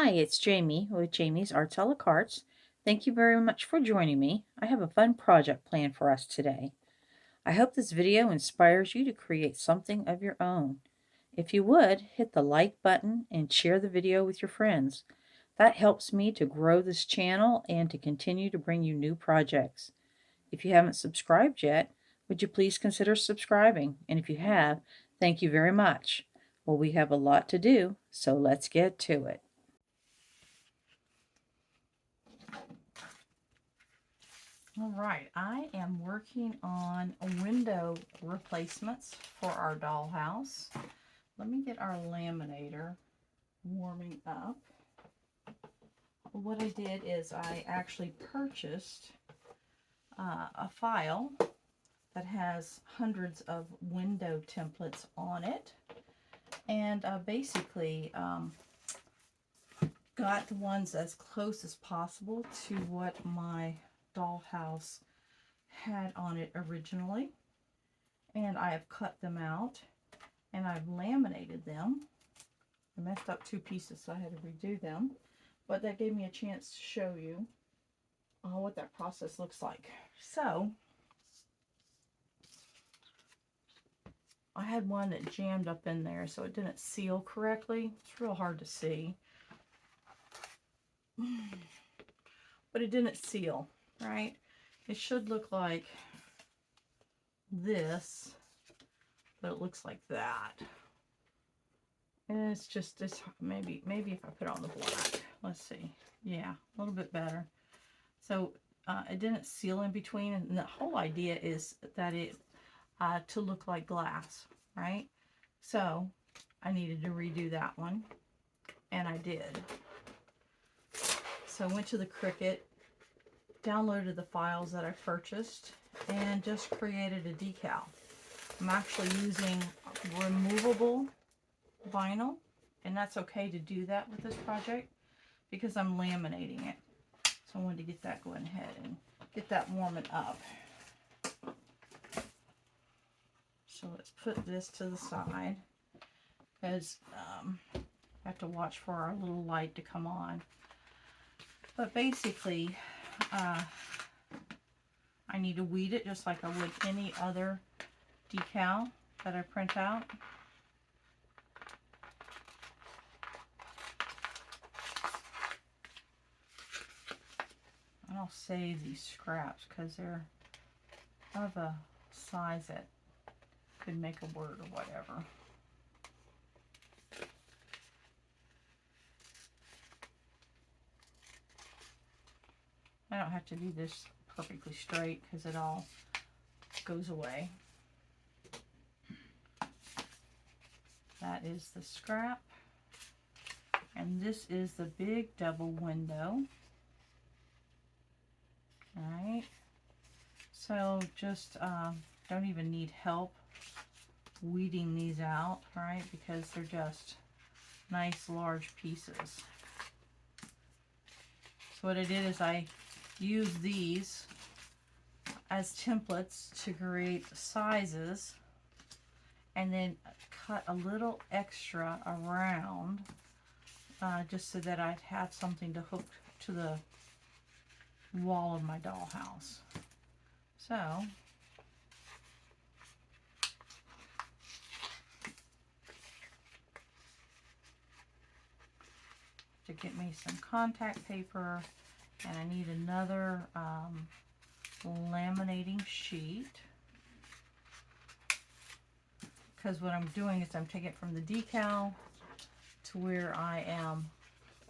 Hi, it's Jamie with Jamie's Arts a la Cartes. Thank you very much for joining me. I have a fun project planned for us today. I hope this video inspires you to create something of your own. If you would, hit the like button and share the video with your friends. That helps me to grow this channel and to continue to bring you new projects. If you haven't subscribed yet, would you please consider subscribing? And if you have, thank you very much. Well, we have a lot to do, so let's get to it. All right, I am working on window replacements for our dollhouse. Let me get our laminator warming up. What I did is I actually purchased a file that has hundreds of window templates on it, and basically got the ones as close as possible to what my dollhouse had on it originally, and I have cut them out and I've laminated them. I messed up two pieces, so I had to redo them, but that gave me a chance to show you what that process looks like. So I had one that jammed up in there, so it didn't seal correctly. It's real hard to see, but it didn't seal right. It should look like this, but it looks like that. And it's just this. Maybe if I put it on the black, let's see. Yeah, a little bit better. So it didn't seal in between, and the whole idea is that it to look like glass, right? So I needed to redo that one, and I did. So I went to the Cricut, downloaded the files that I purchased, and just created a decal. I'm actually using removable vinyl, and that's okay to do that with this project because I'm laminating it. So I wanted to get that going ahead and get that warming up. So let's put this to the side because I have to watch for our little light to come on. But basically, I need to weed it just like I would any other decal that I print out. And I'll save these scraps because they're of a size that could make a word or whatever. I don't have to do this perfectly straight because it all goes away. That is the scrap. And this is the big double window. Alright. So just don't even need help weeding these out, right? Because they're just nice large pieces. So what I did is I used these as templates to create sizes, and then cut a little extra around just so that I'd have something to hook to the wall of my dollhouse. So to get me some contact paper, and I need another laminating sheet, because what I'm doing is I'm taking it from the decal to where I am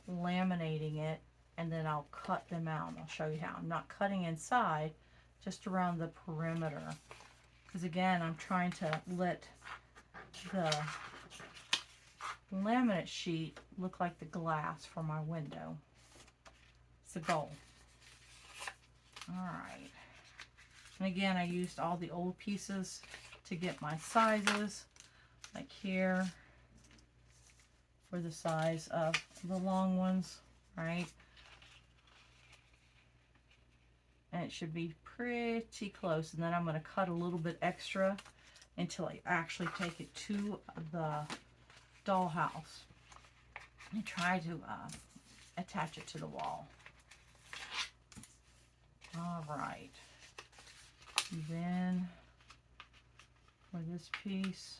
laminating it, and then I'll cut them out, and I'll show you how. I'm not cutting inside, just around the perimeter, because again, I'm trying to let the laminate sheet look like the glass for my window. It's the goal. Alright. And again, I used all the old pieces to get my sizes, like here for the size of the long ones, right? And it should be pretty close. And then I'm going to cut a little bit extra until I actually take it to the dollhouse. And try to attach it to the wall. All right. Then for this piece,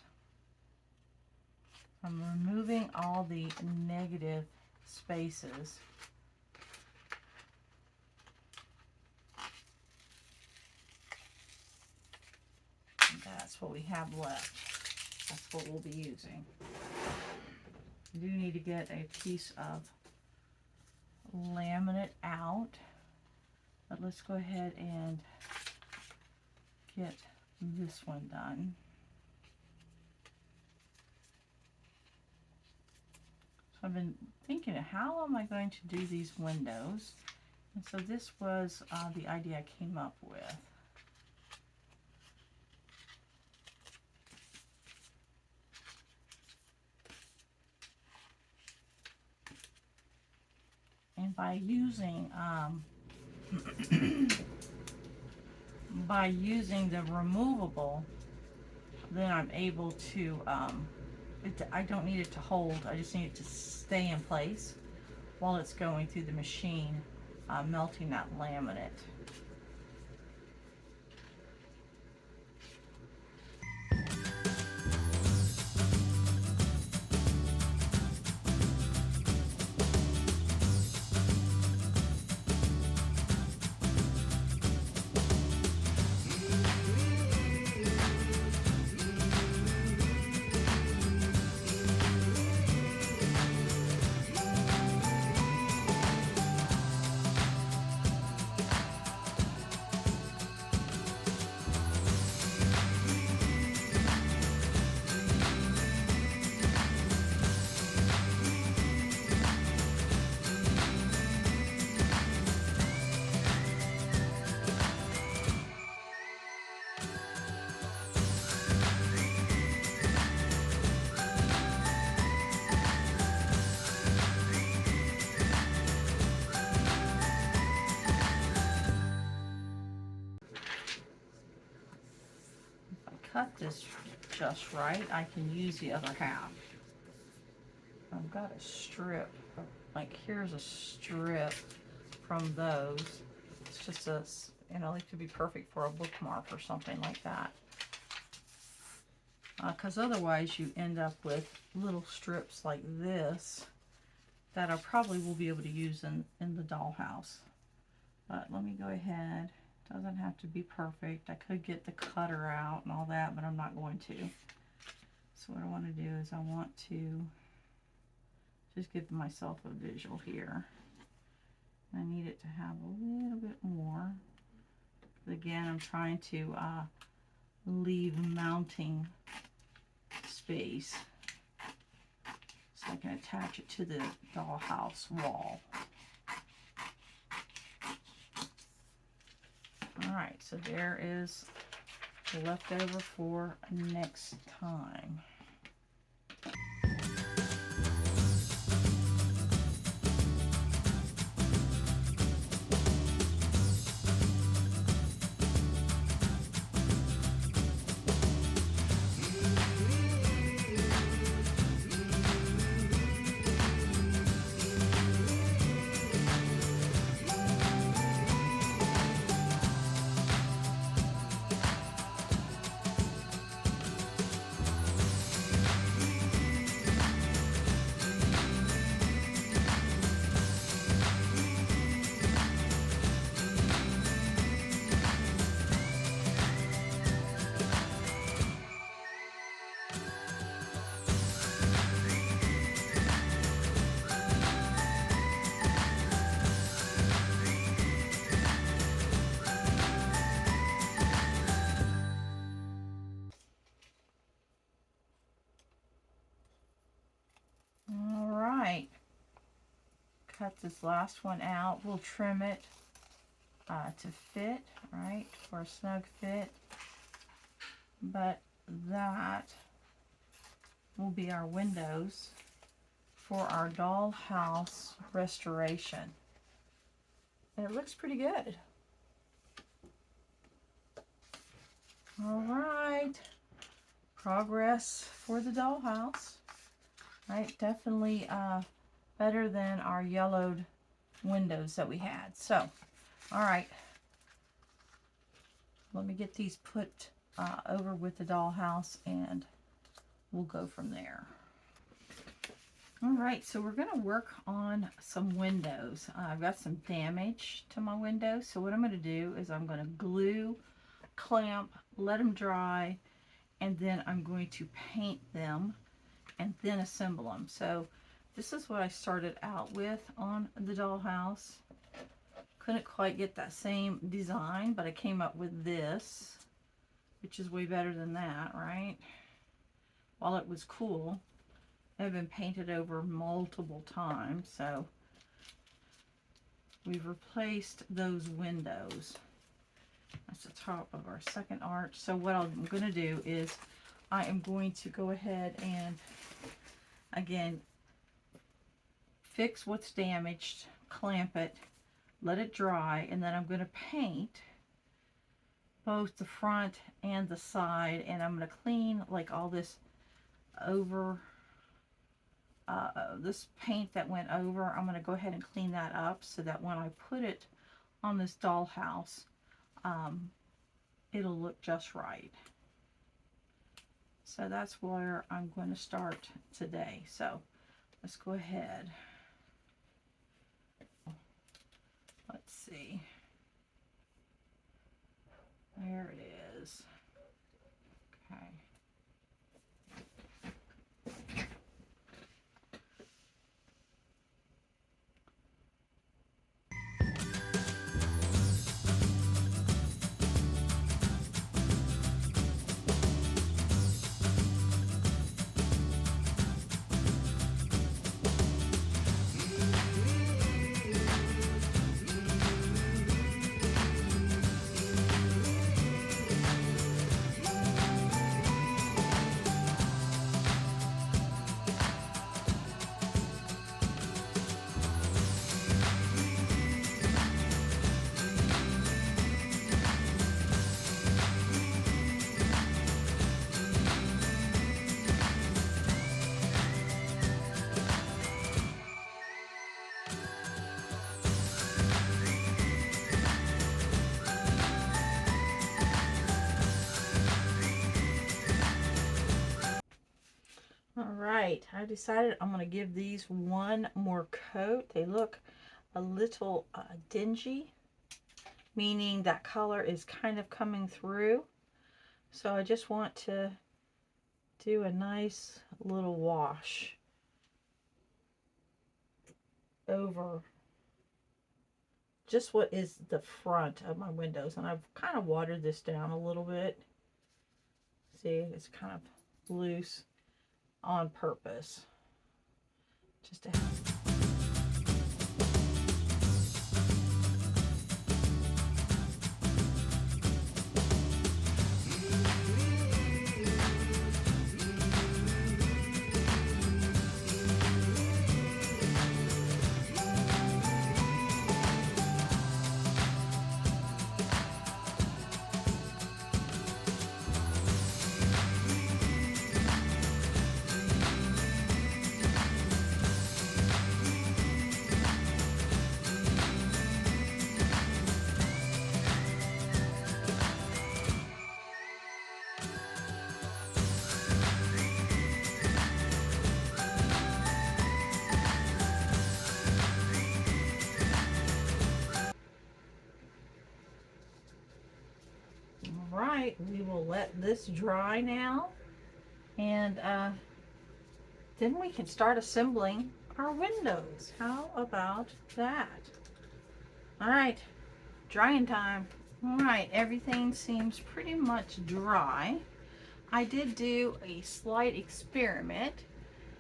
I'm removing all the negative spaces. And that's what we have left. That's what we'll be using. I do need to get a piece of laminate out, but let's go ahead and get this one done. So I've been thinking, how am I going to do these windows? And so this was the idea I came up with. And by using the removable, then I'm able to I don't need it to hold, I just need it to stay in place while it's going through the machine, melting that laminate. Cut this just right, I can use the other half. I've got a strip, like here's a strip from those. It's just a, it could be perfect for a bookmark or something like that. Because otherwise you end up with little strips like this that I probably will be able to use in the dollhouse. But let me go ahead. Doesn't have to be perfect. I could get the cutter out and all that, but I'm not going to. So what I want to do is I want to just give myself a visual here. I need it to have a little bit more. But again, I'm trying to leave mounting space so I can attach it to the dollhouse wall. Alright, so there is the leftover for next time. Cut this last one out. We'll trim it to fit, right, for a snug fit. But that will be our windows for our dollhouse restoration. And it looks pretty good. All right, progress for the dollhouse. Right, definitely better than our yellowed windows that we had. So, all right, let me get these put over with the dollhouse and we'll go from there. All right, so we're gonna work on some windows. I've got some damage to my windows. So what I'm gonna do is I'm gonna glue, clamp, let them dry, and then I'm going to paint them and then assemble them. So this is what I started out with on the dollhouse. Couldn't quite get that same design, but I came up with this, which is way better than that, right? While it was cool, it had been painted over multiple times, so we've replaced those windows. That's the top of our second arch. So what I'm going to do is I am going to go ahead and, again, fix what's damaged, clamp it, let it dry, and then I'm going to paint both the front and the side, and I'm going to clean like all this over, this paint that went over. I'm going to go ahead and clean that up so that when I put it on this dollhouse, it'll look just right. So that's where I'm going to start today. So let's go ahead. Let's see. There it is. Okay. Alright, I decided I'm going to give these one more coat. They look a little dingy, meaning that color is kind of coming through. So I just want to do a nice little wash over just what is the front of my windows. And I've kind of watered this down a little bit. See, it's kind of loose on purpose, just to have. Right, we will let this dry now, and then we can start assembling our windows. How about that? All right, drying time. All right, everything seems pretty much dry. I did do a slight experiment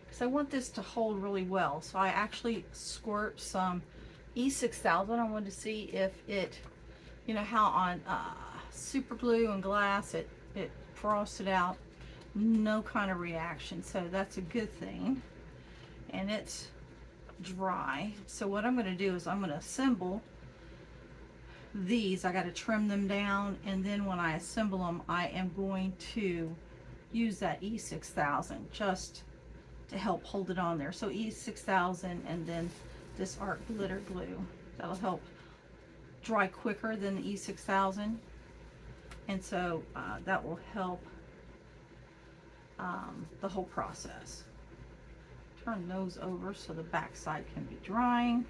because I want this to hold really well. So I actually squirt some E6000. I wanted to see if it, you know how on super glue and glass it frosted out, no kind of reaction, so that's a good thing. And it's dry. So what I'm going to do is I'm going to assemble these. I got to trim them down, and then when I assemble them, I am going to use that E6000 just to help hold it on there. So E6000 and then this art glitter glue. That'll help dry quicker than the E6000, and so that will help the whole process. Turn those over so the back side can be drying.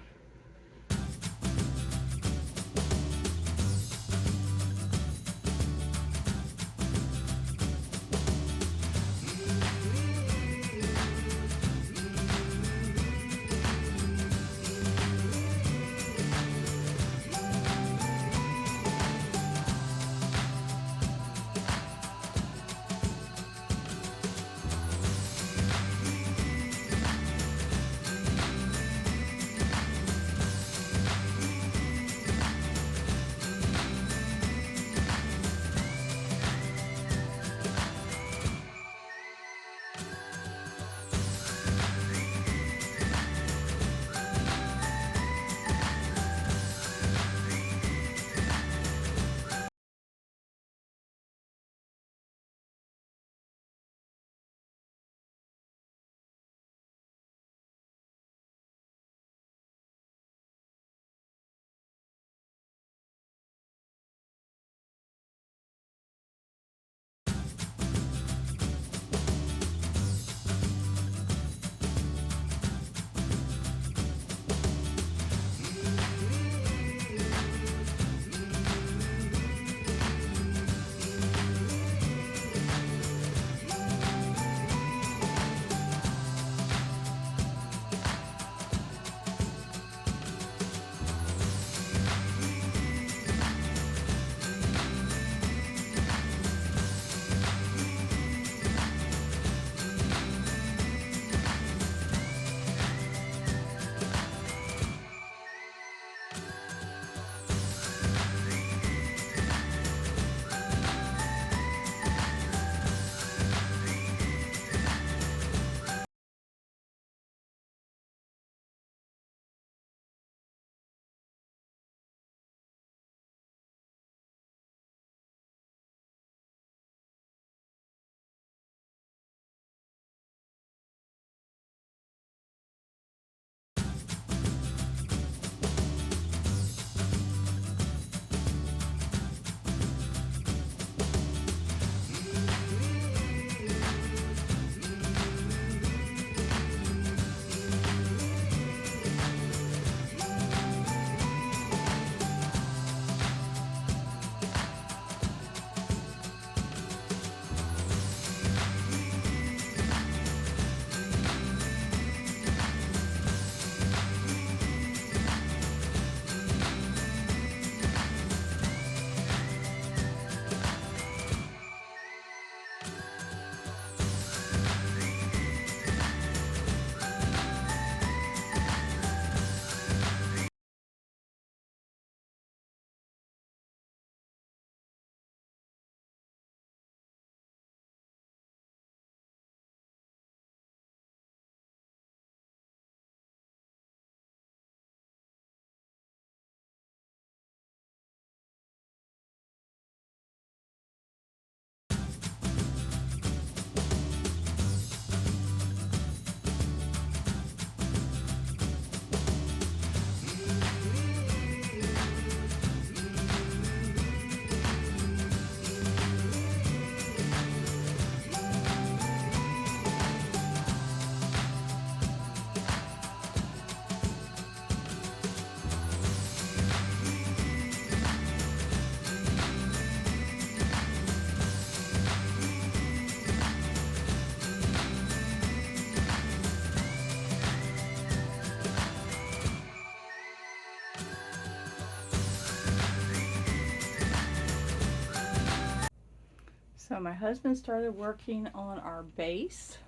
So my husband started working on our base.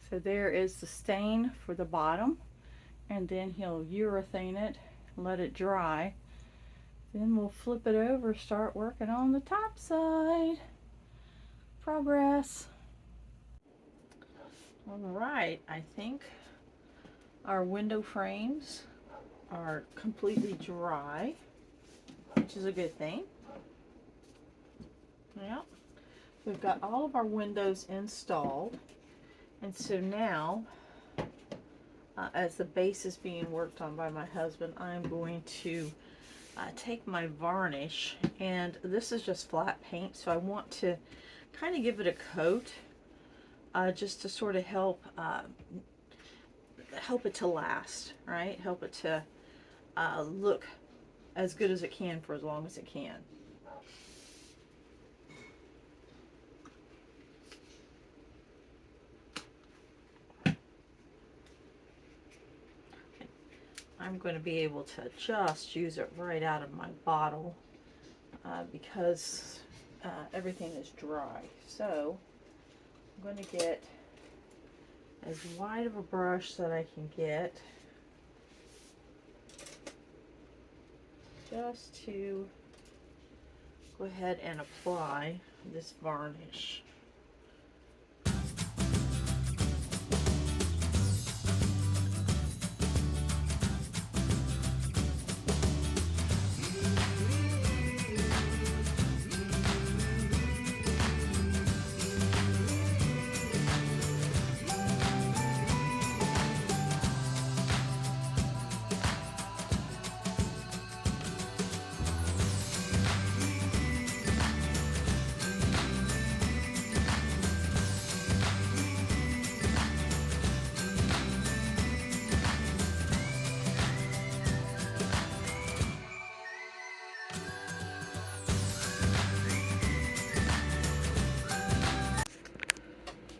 So there is the stain for the bottom, and then he'll urethane it, let it dry. Then we'll flip it over, start working on the top side. Progress. All right, I think our window frames are completely dry, which is a good thing. Yeah. We've got all of our windows installed, and so now as the base is being worked on by my husband, I'm going to take my varnish, and this is just flat paint, so I want to kind of give it a coat just to sort of help it to last, right? Help it to look as good as it can for as long as it can. I'm going to be able to just use it right out of my bottle because everything is dry. So I'm going to get as wide of a brush that I can get just to go ahead and apply this varnish.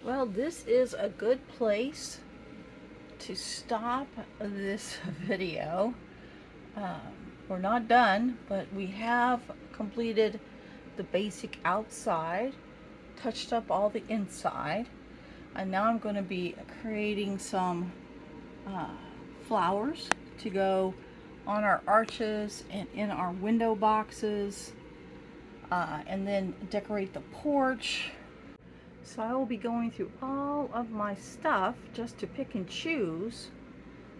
Well, this is a good place to stop this video. We're not done, but we have completed the basic outside, touched up all the inside, and now I'm going to be creating some flowers to go on our arches and in our window boxes, and then decorate the porch. So I will be going through all of my stuff just to pick and choose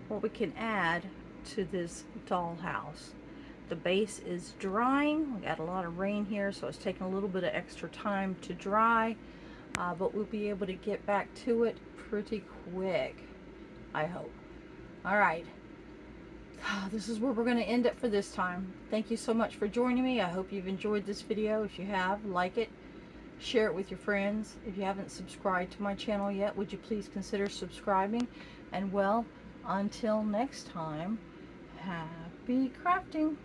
what we can add to this dollhouse. The base is drying. We got a lot of rain here, so it's taking a little bit of extra time to dry, but we'll be able to get back to it pretty quick, I hope. All right. This is where we're going to end it for this time. Thank you so much for joining me. I hope you've enjoyed this video. If you have, like it. Share it with your friends. If you haven't subscribed to my channel yet, would you please consider subscribing? And well, until next time, happy crafting.